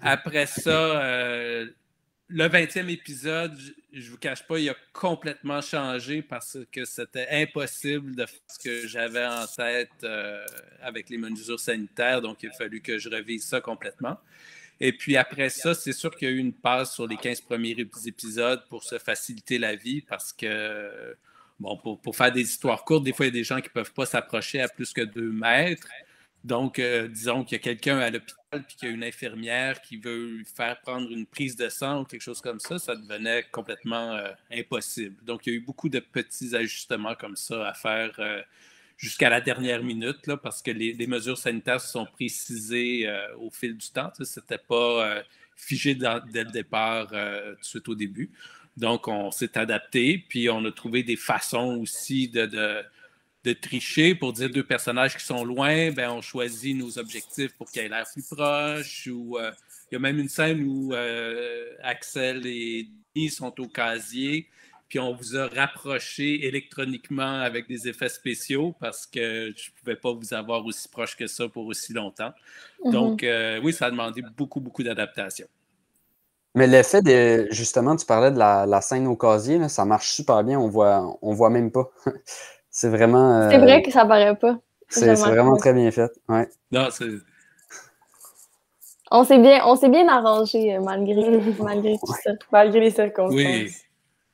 Après ça, le 20e épisode, je ne vous cache pas, il a complètement changé parce que c'était impossible de faire ce que j'avais en tête avec les mesures sanitaires. Donc, il a fallu que je revise ça complètement. Et puis après ça, c'est sûr qu'il y a eu une passe sur les 15 premiers épisodes pour se faciliter la vie parce que, bon, pour faire des histoires courtes, des fois, il y a des gens qui ne peuvent pas s'approcher à plus que 2 mètres. Donc, disons qu'il y a quelqu'un à l'hôpital puis qu'il y a une infirmière qui veut lui faire prendre une prise de sang ou quelque chose comme ça devenait complètement impossible. Donc, il y a eu beaucoup de petits ajustements comme ça à faire jusqu'à la dernière minute là, parce que les mesures sanitaires se sont précisées au fil du temps. Ce n'était pas figé dès le départ tout de suite au début. Donc, on s'est adapté puis on a trouvé des façons aussi de tricher pour dire 2 personnages qui sont loin, ben on choisit nos objectifs pour qu'ils aient l'air plus proches. Ou il y a même une scène où Axel et Denis sont au casier, puis on vous a rapproché électroniquement avec des effets spéciaux parce que je ne pouvais pas vous avoir aussi proche que ça pour aussi longtemps. Donc, oui, ça a demandé beaucoup, beaucoup d'adaptation. Mais l'effet justement, tu parlais de la scène au casier, là, ça marche super bien, on voit même pas. C'est vraiment... C'est vrai que ça paraît pas. C'est vraiment très bien fait. Ouais. Non, on s'est bien arrangé malgré tout ça. Malgré les circonstances. Oui.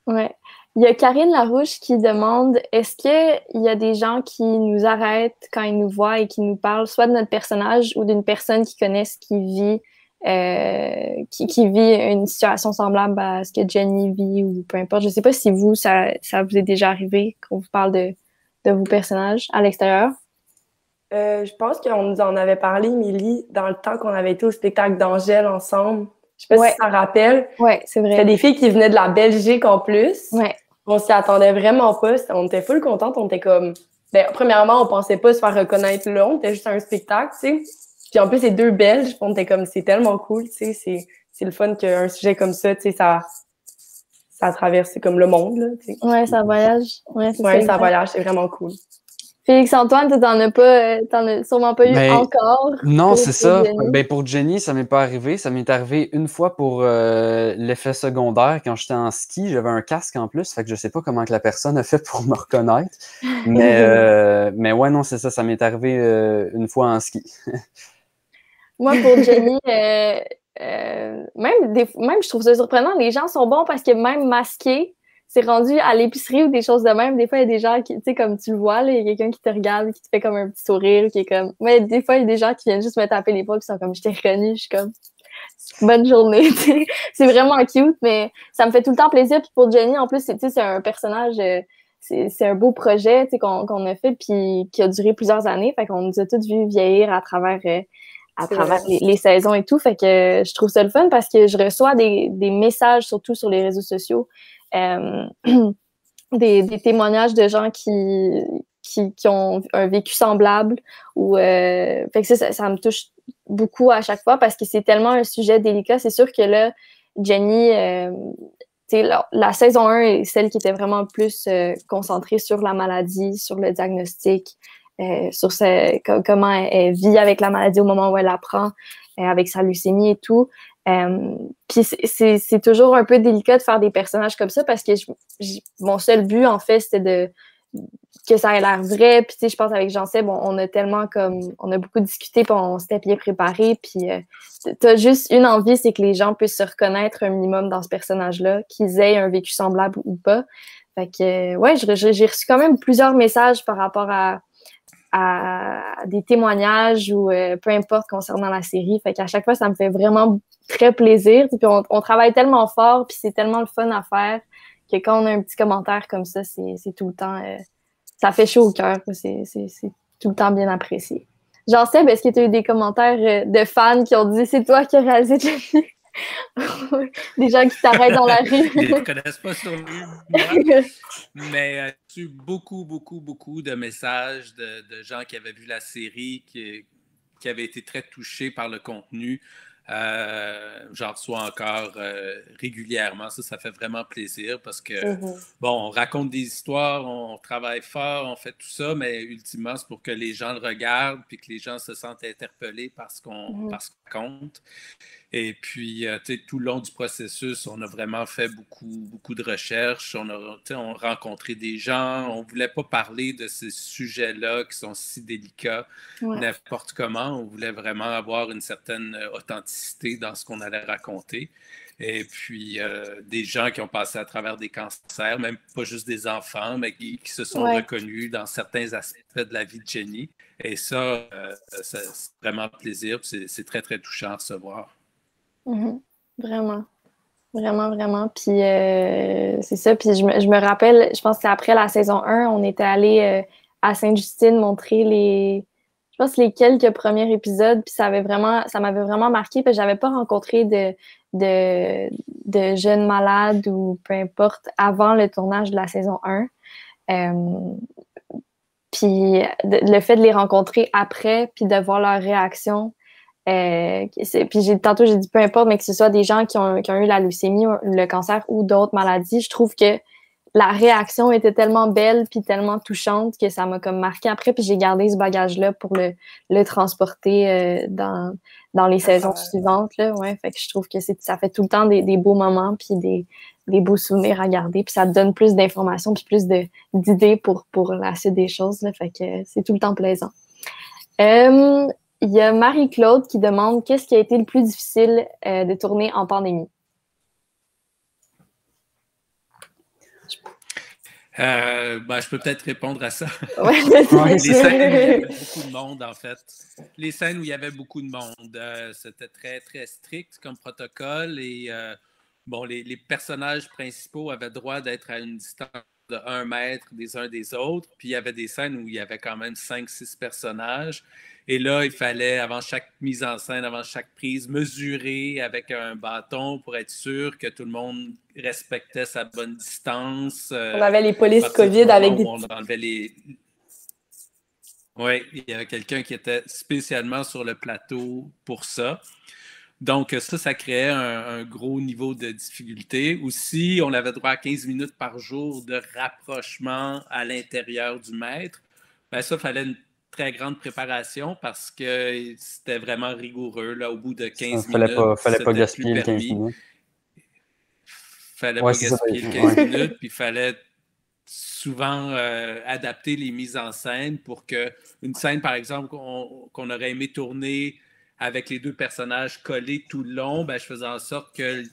Ouais. Il y a Karine Larouche qui demande est-ce qu'il y a des gens qui nous arrêtent quand ils nous voient et qui nous parlent soit de notre personnage ou d'une personne qu'ils connaissent qui vit une situation semblable à ce que Jenny vit ou peu importe. Je ne sais pas si vous, ça vous est déjà arrivé qu'on vous parle de vos personnages à l'extérieur. Je pense qu'on nous en avait parlé, Émilie, dans le temps qu'on avait été au spectacle d'Angèle ensemble. Je sais pas si ça rappelle. Oui, c'est vrai. C'était des filles qui venaient de la Belgique en plus. Ouais. On s'y attendait vraiment pas. On était full contentes. On était comme... premièrement, on pensait pas se faire reconnaître là. On était juste à un spectacle, tu sais. Puis en plus, c'est 2 Belges. On était comme, c'est tellement cool, tu sais. C'est le fun qu'un sujet comme ça, tu sais, ça traverse comme le monde, là, tu sais. Ouais, ça voyage. Ouais, ça voyage. C'est vraiment cool. Félix-Antoine, tu t'en as sûrement pas eu encore. Non, c'est ça. Ben, pour Jenny, ça m'est pas arrivé. Ça m'est arrivé une fois pour l'effet secondaire quand j'étais en ski. J'avais un casque en plus, fait que je sais pas comment que la personne a fait pour me reconnaître. Mais ouais, non, c'est ça. Ça m'est arrivé une fois en ski. Moi, pour Jenny, même je trouve ça surprenant. Les gens sont bons parce que même masqués, c'est rendu à l'épicerie ou des choses de même. Des fois, il y a des gens qui, tu sais, comme tu le vois, il y a quelqu'un qui te regarde, qui te fait comme un petit sourire, qui est comme. Mais des fois, il y a des gens qui viennent juste me taper l'épaule, qui sont comme, je t'ai reconnu, je suis comme, bonne journée. C'est vraiment cute, mais ça me fait tout le temps plaisir. Puis pour Jenny, en plus, c'est un personnage, c'est un beau projet qu'on a fait, puis qui a duré plusieurs années. Fait qu'on nous a tous vu vieillir à travers les saisons et tout. Fait que je trouve ça le fun parce que je reçois des messages, surtout sur les réseaux sociaux, des témoignages de gens qui ont un vécu semblable. Fait que ça me touche beaucoup à chaque fois parce que c'est tellement un sujet délicat. C'est sûr que là, Jenny, la saison 1 est celle qui était vraiment plus concentrée sur la maladie, sur le diagnostic, sur comment elle vit avec la maladie au moment où elle apprend, avec sa leucémie et tout. Puis c'est toujours un peu délicat de faire des personnages comme ça parce que mon seul but, en fait, c'était que ça ait l'air vrai. Puis, tu sais, je pense avec Jean-Seb, on a beaucoup discuté, puis on s'était bien préparé. Puis, t'as juste une envie, c'est que les gens puissent se reconnaître un minimum dans ce personnage-là, qu'ils aient un vécu semblable ou pas. Fait que, ouais, j'ai reçu quand même plusieurs messages par rapport à des témoignages ou peu importe concernant la série. Fait qu'à chaque fois, ça me fait vraiment très plaisir. Puis on travaille tellement fort, puis c'est tellement le fun à faire que quand on a un petit commentaire comme ça, c'est tout le temps... ça fait chaud au cœur. C'est tout le temps bien apprécié. Jean-Seb, est-ce que tu as eu des commentaires de fans qui ont dit « C'est toi qui as réalisé Jenny ?» Des gens qui t'arrêtent dans la rue. Ils ne te connaissent pas sur lui, mais j'ai eu beaucoup de messages de gens qui avaient vu la série, qui avaient été très touchés par le contenu. J'en reçois encore régulièrement. Ça fait vraiment plaisir parce que, bon, on raconte des histoires, on travaille fort, on fait tout ça, mais ultimement, c'est pour que les gens le regardent puis que les gens se sentent interpellés par ce qu'on raconte. Et puis, tout le long du processus, on a vraiment fait beaucoup de recherches. On a rencontré des gens. On ne voulait pas parler de ces sujets-là qui sont si délicats n'importe comment. On voulait vraiment avoir une certaine authenticité dans ce qu'on allait raconter. Et puis, des gens qui ont passé à travers des cancers, même pas juste des enfants, mais qui se sont reconnus dans certains aspects de la vie de Jenny. Et ça, c'est vraiment un plaisir. C'est très, très touchant à recevoir. Vraiment. Puis c'est ça. Puis je me rappelle, je pense que c'est après la saison 1, on était allé à Sainte-Justine montrer je pense les quelques premiers épisodes. Puis ça m'avait vraiment marqué. Puis j'avais pas rencontré de jeunes malades ou peu importe avant le tournage de la saison 1. Puis le fait de les rencontrer après, puis de voir leur réaction. Puis tantôt j'ai dit peu importe, mais que ce soit des gens qui ont eu la leucémie, le cancer ou d'autres maladies, je trouve que la réaction était tellement belle puis tellement touchante que ça m'a comme marqué après, puis j'ai gardé ce bagage-là pour le transporter dans les saisons suivantes, là. Ouais, fait que je trouve que ça fait tout le temps des beaux moments puis des beaux souvenirs à garder, puis ça te donne plus d'informations puis plus d'idées pour la suite des choses, là. Fait que c'est tout le temps plaisant. Il y a Marie-Claude qui demande qu'est-ce qui a été le plus difficile de tourner en pandémie? Je peux peut-être répondre à ça. Les scènes où il y avait beaucoup de monde, en fait. Les scènes où il y avait beaucoup de monde, c'était très, très strict comme protocole et les personnages principaux avaient droit d'être à une distance de 1 mètre des uns des autres. Puis il y avait des scènes où il y avait quand même 5-6 personnages. Et là, il fallait, avant chaque mise en scène, avant chaque prise, mesurer avec un bâton pour être sûr que tout le monde respectait sa bonne distance. On avait les polices COVID avec des... On enlevait les... Oui, il y avait quelqu'un qui était spécialement sur le plateau pour ça. Donc, ça créait un gros niveau de difficulté. Aussi, on avait droit à 15 minutes par jour de rapprochement à l'intérieur du maître Ben ça, fallait une très grande préparation parce que c'était vraiment rigoureux. Là, au bout de 15 minutes, fallait pas gaspiller les 15 minutes. Fallait pas gaspiller les 15 minutes, puis il fallait souvent adapter les mises en scène pour qu'une scène, par exemple, qu'on aurait aimé tourner avec les deux personnages collés tout le long, ben, je faisais en sorte que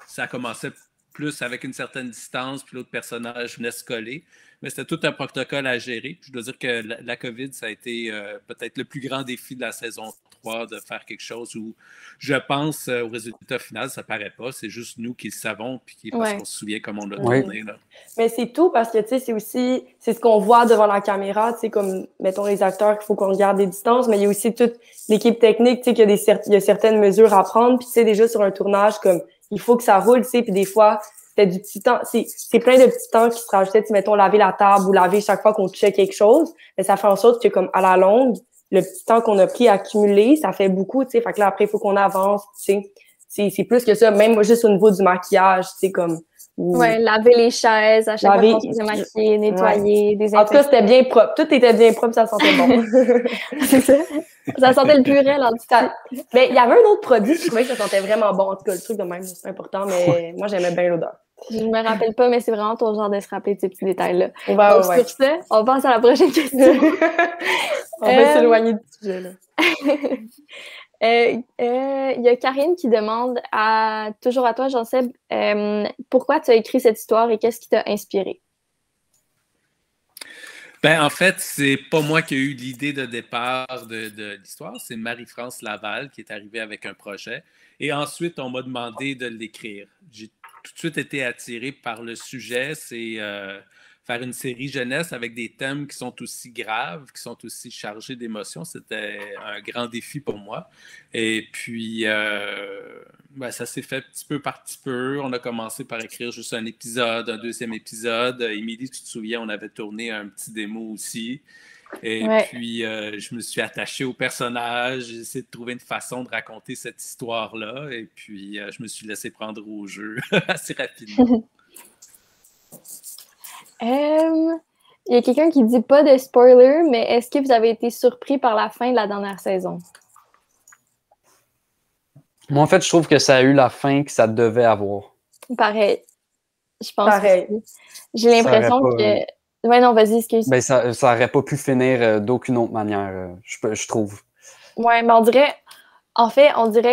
ça commençait plus avec une certaine distance, puis l'autre personnage venait se coller. Mais c'était tout un protocole à gérer. Je dois dire que la COVID, ça a été peut-être le plus grand défi de la saison 3, de faire quelque chose où je pense au résultat final, ça paraît pas. C'est juste nous qui le savons, puis parce qu'on se souvient comment on l'a tourné. Là. Mais c'est tout parce que, tu sais, c'est ce qu'on voit devant la caméra, tu sais, comme, mettons, les acteurs, qu'il faut qu'on regarde des distances, mais il y a aussi toute l'équipe technique, tu sais, qu'il y a certaines mesures à prendre, puis tu sais, déjà sur un tournage, comme, il faut que ça roule, tu sais, puis des fois, c'était du petit temps, c'est plein de petits temps qui se rajoutaient, mettons, laver la table ou laver chaque fois qu'on touchait quelque chose, mais ça fait en sorte que, comme, à la longue, le petit temps qu'on a pris à accumuler, ça fait beaucoup, tu sais, fait que là, après, il faut qu'on avance, tu sais, c'est plus que ça, même moi, juste au niveau du maquillage, tu sais, comme... laver les chaises, à chaque fois qu'on se faisait maquiller, nettoyer, désinfecter. En tout cas, c'était bien propre, tout était bien propre, ça sentait bon. C'est ça. Ça sentait le purée, en tout cas. Mais il y avait un autre produit, je trouvais que ça sentait vraiment bon, en tout cas, le truc de même, c'est important, mais moi, j'aimais bien l'odeur. Je me rappelle pas, mais c'est vraiment ton genre de se rappeler de ces petits détails-là. Donc, sur ça, on passe à la prochaine question. On va s'éloigner du sujet, là. Il y a Karine qui demande toujours à toi, Jean-Seb, pourquoi tu as écrit cette histoire et qu'est-ce qui t'a inspiré? Ben, en fait, c'est pas moi qui ai eu l'idée de départ de l'histoire, c'est Marie-France Laval qui est arrivée avec un projet. Et ensuite, on m'a demandé de l'écrire. J'ai tout de suite été attiré par le sujet, c'est faire une série jeunesse avec des thèmes qui sont aussi graves, qui sont aussi chargés d'émotions. C'était un grand défi pour moi. Et puis, ça s'est fait petit peu par petit peu. On a commencé par écrire juste un épisode, un deuxième épisode. Émilie, tu te souviens, on avait tourné un petit démo aussi. Et puis, je me suis attaché au personnage. J'ai essayé de trouver une façon de raconter cette histoire-là. Et puis, je me suis laissé prendre au jeu assez rapidement. Il y a quelqu'un qui dit pas de spoiler, mais est-ce que vous avez été surpris par la fin de la dernière saison? Moi, en fait, je trouve que ça a eu la fin que ça devait avoir. Pareil. Je pense que j'ai l'impression que... Ouais, non, vas-y, excuse. Ben, ça aurait pas pu finir d'aucune autre manière, je trouve. Ouais, mais on dirait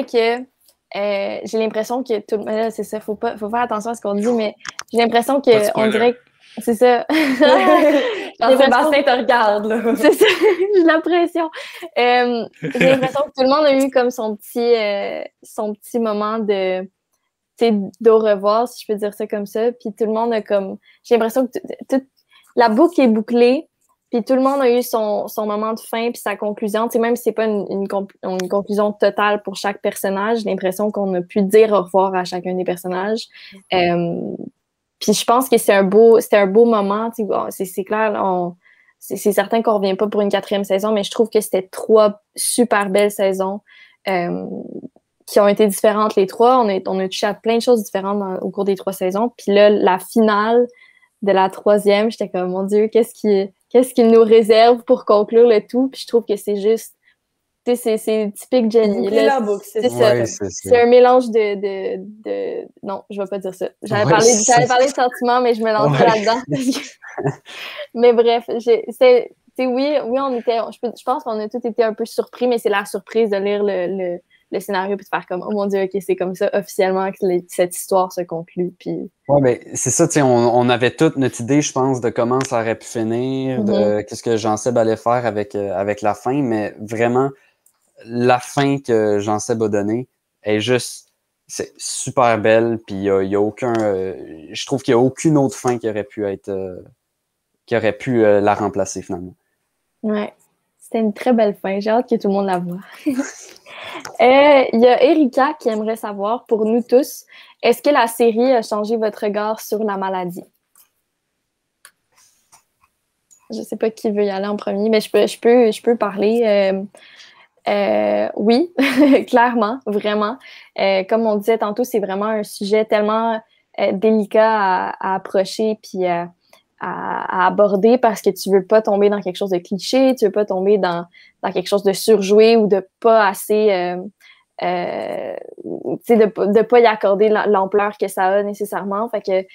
que j'ai l'impression que tout... Là, c'est ça, faut faire attention à ce qu'on dit, mais j'ai l'impression que on dirait que... C'est ça. Sébastien te regarde, là. C'est ça, j'ai l'impression. J'ai l'impression que tout le monde a eu comme son petit moment d'au revoir, si je peux dire ça comme ça. Puis tout le monde a comme... J'ai l'impression que la boucle est bouclée, puis tout le monde a eu son moment de fin puis sa conclusion. Tu sais, même si c'est pas une conclusion totale pour chaque personnage, j'ai l'impression qu'on a pu dire au revoir à chacun des personnages. Puis je pense que c'était un beau moment. Tu sais, bon, c'est clair, c'est certain qu'on revient pas pour une 4e saison, mais je trouve que c'était 3 super belles saisons qui ont été différentes les 3. On a touché à plein de choses différentes au cours des 3 saisons. Puis là, la finale de la 3e, j'étais comme, mon Dieu, qu'est-ce qu'il nous réserve pour conclure le tout? Puis je trouve que c'est juste... C'est typique Jenny. C'est ça. Ouais, c'est un mélange de... Non, je vais pas dire ça. J'allais parler de sentiments, mais je me lance pas là-dedans. Mais bref, oui, on était... Je pense qu'on a tous été un peu surpris, mais c'est la surprise de lire le scénario et de faire comme, oh mon Dieu, OK, c'est comme ça officiellement que cette histoire se conclut. Puis... Oui, mais c'est ça, tu sais, on avait toute notre idée, je pense, de comment ça aurait pu finir, de qu'est-ce que Jean-Seb allait faire avec la fin, mais vraiment... La fin que Jean-Seb a donnée est juste, c'est super belle, puis il y a aucun, je trouve qu'il n'y a aucune autre fin qui aurait pu la remplacer finalement. Ouais, c'était une très belle fin. J'ai hâte que tout le monde la voie. Il y a Erika qui aimerait savoir, pour nous tous, est-ce que la série a changé votre regard sur la maladie? Je sais pas qui veut y aller en premier, mais je peux parler. Oui, clairement, vraiment. Comme on disait tantôt, c'est vraiment un sujet tellement délicat à approcher puis à à aborder parce que tu veux pas tomber dans quelque chose de cliché, tu veux pas tomber dans quelque chose de surjoué ou de pas assez de pas y accorder l'ampleur que ça a nécessairement. Fait que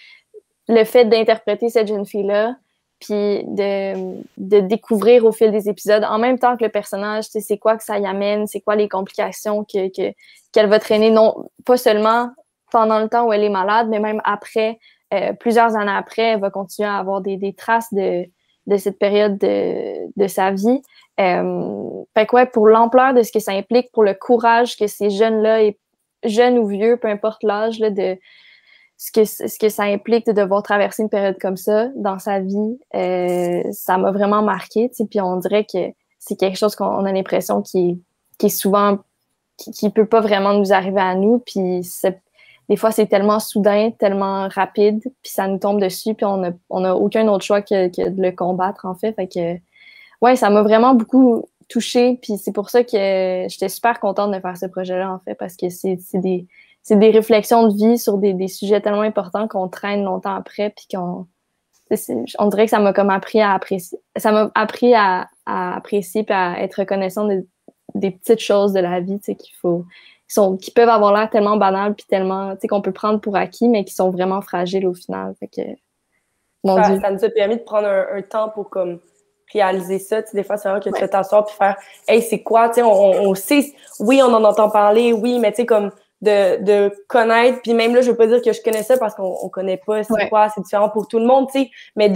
le fait d'interpréter cette jeune fille-là, puis de découvrir au fil des épisodes, en même temps que le personnage, c'est quoi que ça y amène, c'est quoi les complications qu'elle va traîner, non pas seulement pendant le temps où elle est malade, mais même après, plusieurs années après, elle va continuer à avoir des traces de cette période de sa vie. Fait que ouais, pour l'ampleur de ce que ça implique, pour le courage que ces jeunes-là, jeunes ou vieux, peu importe l'âge, là, de ce que ça implique de devoir traverser une période comme ça dans sa vie, ça m'a vraiment marqué, tu sais, puis on dirait que c'est quelque chose qu'on a l'impression qui est souvent, qui peut pas vraiment nous arriver à nous, puis des fois c'est tellement soudain, tellement rapide, puis ça nous tombe dessus, puis on a aucun autre choix que de le combattre, en fait, fait que ouais, ça m'a vraiment beaucoup touchée, puis c'est pour ça que j'étais super contente de faire ce projet-là, en fait, parce que c'est des réflexions de vie sur des sujets tellement importants qu'on traîne longtemps après, puis on dirait que ça m'a comme appris à apprécier. Ça m'a appris à apprécier puis à être reconnaissant des petites choses de la vie, tu sais, qui peuvent avoir l'air tellement banales puis tellement, tu sais, qu'on peut prendre pour acquis, mais qui sont vraiment fragiles au final. Fait que, ça nous a permis de prendre un temps pour comme réaliser ça. Tu sais, des fois, c'est vrai que tu vas t'asseoir puis faire « Hey, c'est quoi? » Tu sais, on sait, oui, on en entend parler, oui, mais tu sais, comme de connaître, puis même là, je veux pas dire que je connais ça parce qu'on connaît pas c'est quoi, c'est différent pour tout le monde, tu sais, mais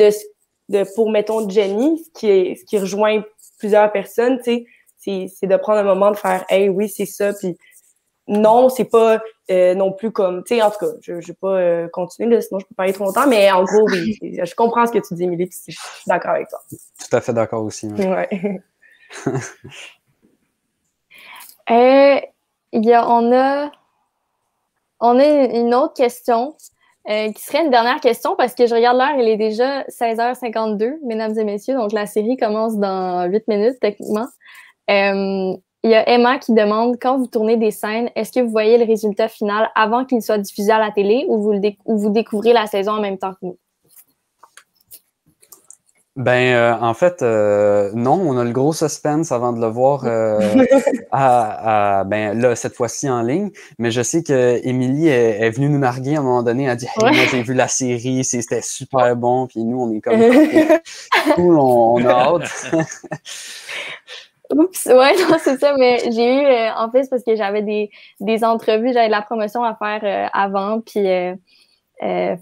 pour, mettons, Jenny, ce qui rejoint plusieurs personnes, tu sais, c'est de prendre un moment de faire « Hey, oui, c'est ça », puis non, c'est pas non plus comme, tu sais, en tout cas, je vais pas continuer, là, sinon je peux parler trop longtemps, mais en gros, oui, je comprends ce que tu dis, Émilie, puis je suis d'accord avec toi. Tout à fait d'accord aussi. Ouais. On a une autre question qui serait une dernière question parce que je regarde l'heure, il est déjà 16h52, mesdames et messieurs, donc la série commence dans 8 minutes techniquement. Il y a Emma qui demande, quand vous tournez des scènes, est-ce que vous voyez le résultat final avant qu'il soit diffusé à la télé ou vous découvrez la saison en même temps que nous? Ben, en fait, non, on a le gros suspense avant de le voir ben là, cette fois-ci en ligne. Mais je sais que Émilie est venue nous narguer à un moment donné. Elle a dit hey, moi, j'ai vu la série, c'était super bon. Puis nous, on est comme cool, on a hâte. Oups, ouais, non, c'est ça, mais j'ai eu, en fait, c'est parce que j'avais des entrevues, j'avais de la promotion à faire avant, puis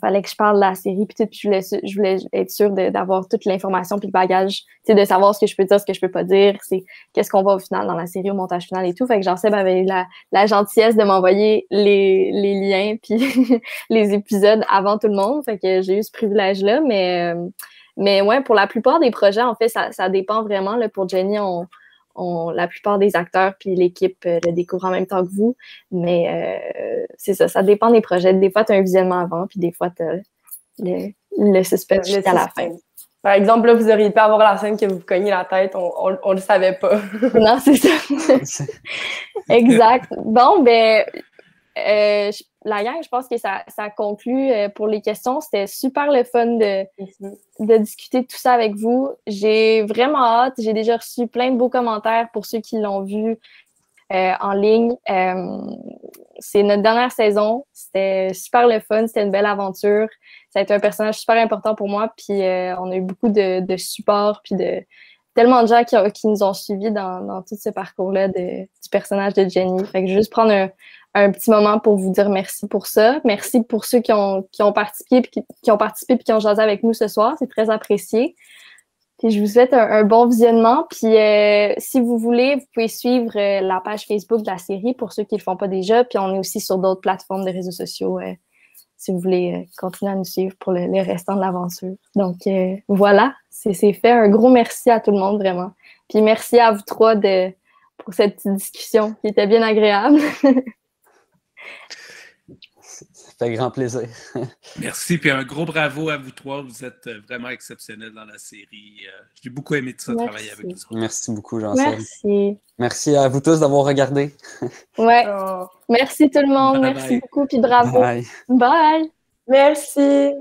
fallait que je parle de la série, puis tout, puis je voulais être sûre d'avoir toute l'information puis le bagage, tu sais, de savoir ce que je peux dire, ce que je peux pas dire, c'est qu'est-ce qu'on va au final dans la série, au montage final et tout. Fait que Jean-Seb avait eu la gentillesse de m'envoyer les liens puis les épisodes avant tout le monde. Fait que j'ai eu ce privilège-là, mais ouais, pour la plupart des projets, en fait, ça dépend vraiment, là, pour Jenny, la plupart des acteurs puis l'équipe le découvrent en même temps que vous. Mais c'est ça dépend des projets. Des fois, tu as un visionnement avant, puis des fois, tu as le suspense jusqu'à la fin. Par exemple, là, vous auriez pu avoir la scène que vous cognez la tête, on le savait pas. Non, c'est ça. Exact. Bon, ben, la gang, je pense que ça conclut pour les questions. C'était super le fun de discuter de tout ça avec vous. J'ai vraiment hâte. J'ai déjà reçu plein de beaux commentaires pour ceux qui l'ont vu en ligne. C'est notre dernière saison. C'était super le fun. C'était une belle aventure. Ça a été un personnage super important pour moi. Puis on a eu beaucoup de support puis tellement de gens qui nous ont suivis dans tout ce parcours-là du personnage de Jenny. Fait que je vais juste prendre un petit moment pour vous dire merci pour ça. Merci pour ceux qui ont participé puis qui ont jasé avec nous ce soir. C'est très apprécié. Puis je vous souhaite un bon visionnement. Puis si vous voulez, vous pouvez suivre la page Facebook de la série pour ceux qui ne le font pas déjà. Puis on est aussi sur d'autres plateformes de réseaux sociaux si vous voulez continuer à nous suivre pour le restant de l'aventure. Donc voilà, c'est fait. Un gros merci à tout le monde, vraiment. Puis merci à vous trois pour cette petite discussion qui était bien agréable. Ça fait grand plaisir. Merci, puis un gros bravo à vous trois. Vous êtes vraiment exceptionnels dans la série. J'ai beaucoup aimé ça, travailler avec vous. Merci beaucoup, Jean-Seb. Merci. Merci à vous tous d'avoir regardé. Ouais. Merci tout le monde. Merci beaucoup, puis bravo. Bye. Bye. Merci.